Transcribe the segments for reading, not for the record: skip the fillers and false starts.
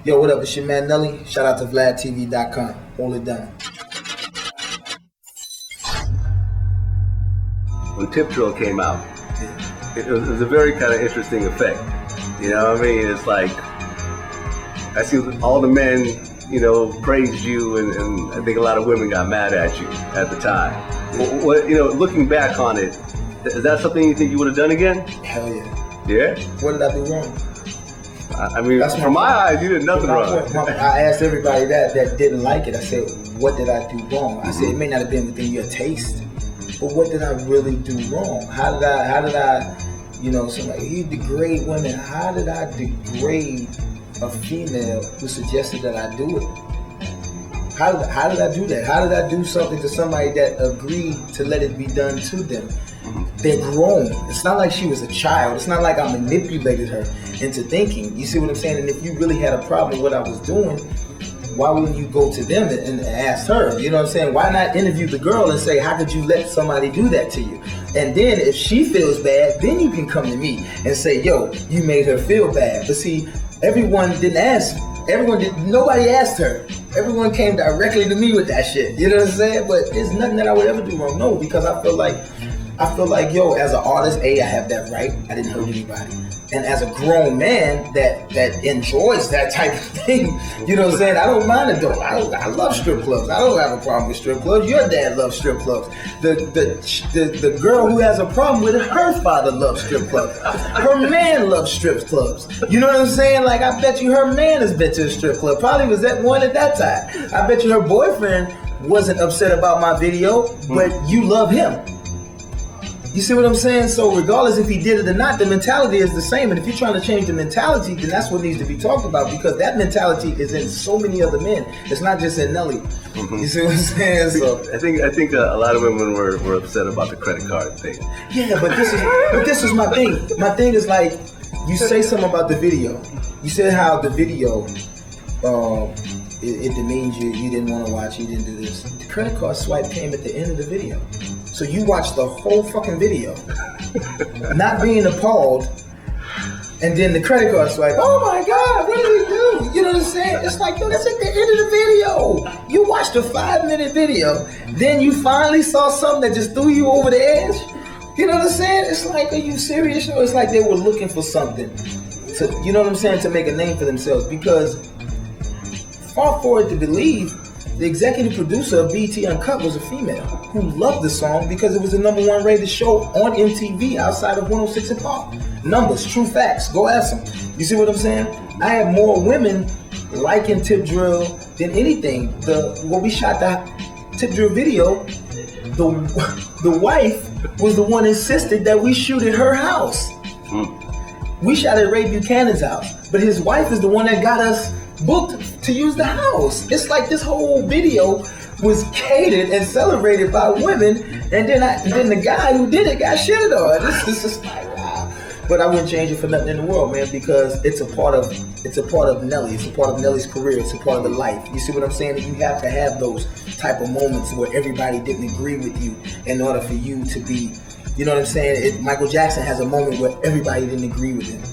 Yo, what up? It's your man Nelly. Shout out to VladTV.com. Hold it down. When Tip Drill came out, it was a very kind of interesting effect. You know what I mean? It's like, I see all the men, you know, praised you, and I think a lot of women got mad at you at the time. What, you know, looking back on it, is that something you think you would have done again? Hell yeah. Yeah? What did I do wrong? I mean, from my eyes, you did nothing wrong. I asked everybody that didn't like it. I said, what did I do wrong? I said, it may not have been within your taste, but what did I really do wrong? How did I, you know, somebody, you degrade women. How did I degrade a female who suggested that I do it? How did I do that? How did I do something to somebody that agreed to let it be done to them? They're grown. It's not like she was a child. It's not like I manipulated her into thinking. You see what I'm saying? And if you really had a problem with what I was doing, why wouldn't you go to them and ask her? You know what I'm saying? Why not interview the girl and say, how could you let somebody do that to you? And then if she feels bad, then you can come to me and say, yo, you made her feel bad. But see, everyone didn't ask. Nobody asked her. Everyone came directly to me with that shit. You know what I'm saying? But there's nothing that I would ever do wrong. No, because I feel like, yo, as an artist, I have that right. I didn't hurt anybody. And as a grown man that enjoys that type of thing, you know what I'm saying? I don't mind it though. I love strip clubs. I don't have a problem with strip clubs. Your dad loves strip clubs. The girl who has a problem with it, her father loves strip clubs. Her man loves strip clubs. You know what I'm saying? Like, I bet you her man has been to a strip club. Probably was at one at that time. I bet you her boyfriend wasn't upset about my video, but you love him. You see what I'm saying? So regardless if he did it or not, the mentality is the same. And if you're trying to change the mentality, then that's what needs to be talked about, because that mentality is in so many other men. It's not just in Nelly. You see what I'm saying? So I think a lot of women were upset about the credit card thing. Yeah, but this is my thing. My thing is, like, you say something about the video. You said how the video it demeans you. You didn't want to watch. You didn't do this. The credit card swipe came at the end of the video. So you watched the whole fucking video, not being appalled, and then the credit card swipe, oh my God, what did he do? You know what I'm saying? It's like, yo, that's at the end of the video. You watched a 5-minute video, then you finally saw something that just threw you over the edge. You know what I'm saying? It's like, are you serious? It's like they were looking for something to, you know what I'm saying, to make a name for themselves, because far forward to believe, the executive producer of BET Uncut was a female who loved the song because it was the #1 rated show on MTV outside of 106 and Park. Numbers, true facts, go ask them. You see what I'm saying? I had more women liking Tip Drill than anything. When we shot the Tip Drill video, the wife was the one who insisted that we shoot at her house. We shot at Ray Buchanan's house, but his wife is the one that got us booked to use the house. It's like this whole video was catered and celebrated by women, and then the guy who did it got shitted on. This is like, wow. But I wouldn't change it for nothing in the world, man, because it's a part of Nelly. It's a part of Nelly's career. It's a part of the life. You see what I'm saying? You have to have those type of moments where everybody didn't agree with you in order for you to be, you know what I'm saying? Michael Jackson has a moment where everybody didn't agree with him.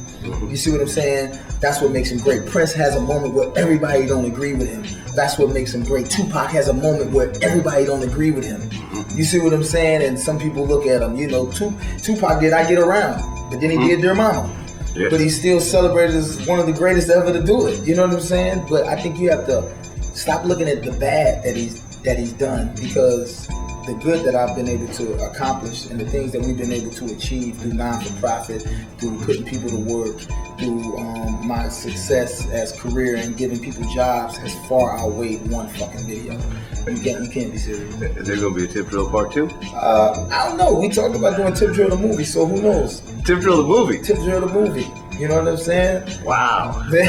You see what I'm saying? That's what makes him great. Prince has a moment where everybody don't agree with him. That's what makes him great. Tupac has a moment where everybody don't agree with him. You see what I'm saying? And some people look at him, you know, Tupac did I Get Around, but then he did Dear Mama. Yeah. But he's still celebrated as one of the greatest ever to do it. You know what I'm saying? But I think you have to stop looking at the bad that he's done, because the good that I've been able to accomplish and the things that we've been able to achieve through non-for-profit, through putting people to work, through my success as career and giving people jobs has far outweighed one fucking video. You can't be serious. Is there going to be a Tip Drill Part 2? I don't know. We talked about doing Tip Drill the movie, so who knows? Tip Drill the movie? Tip Drill the movie. You know what I'm saying? Wow. What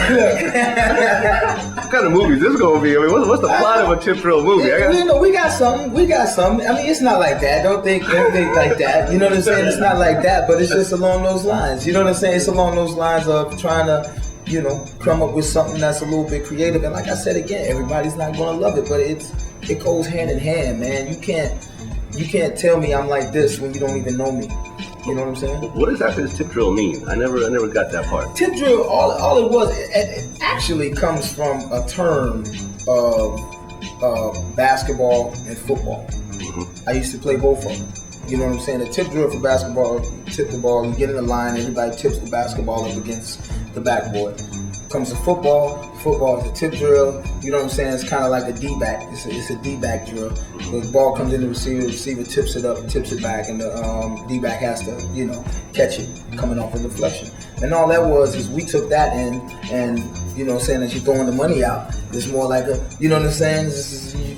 kind of movie is this going to be? I mean, what's the plot of a Tip Drill movie? We got something. I mean, it's not like that. Don't think like that. You know what I'm saying? It's not like that, but it's just along those lines. You know what I'm saying? It's along those lines of trying to, you know, come up with something that's a little bit creative. And like I said again, everybody's not going to love it, but it goes hand in hand, man. You can't tell me I'm like this when you don't even know me. You know what I'm saying? What exactly does tip drill mean? I never got that part. Tip drill, all it was, it actually comes from a term of basketball and football. I used to play both of them. You know what I'm saying? The tip drill for basketball, tip the ball, you get in the line, everybody tips the basketball up against the backboard. Comes to football is a tip drill. You know what I'm saying? It's kind of like a D-back. It's a D-back drill. The ball comes in the receiver tips it up, tips it back, and the D-back has to, catch it coming off a deflection. And all that was is we took that and you know what I'm saying, as you're throwing the money out, it's more like a, you know what I'm saying?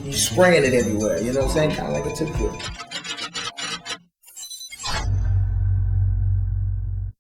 You're spraying it everywhere. You know what I'm saying? Kind of like a tip drill.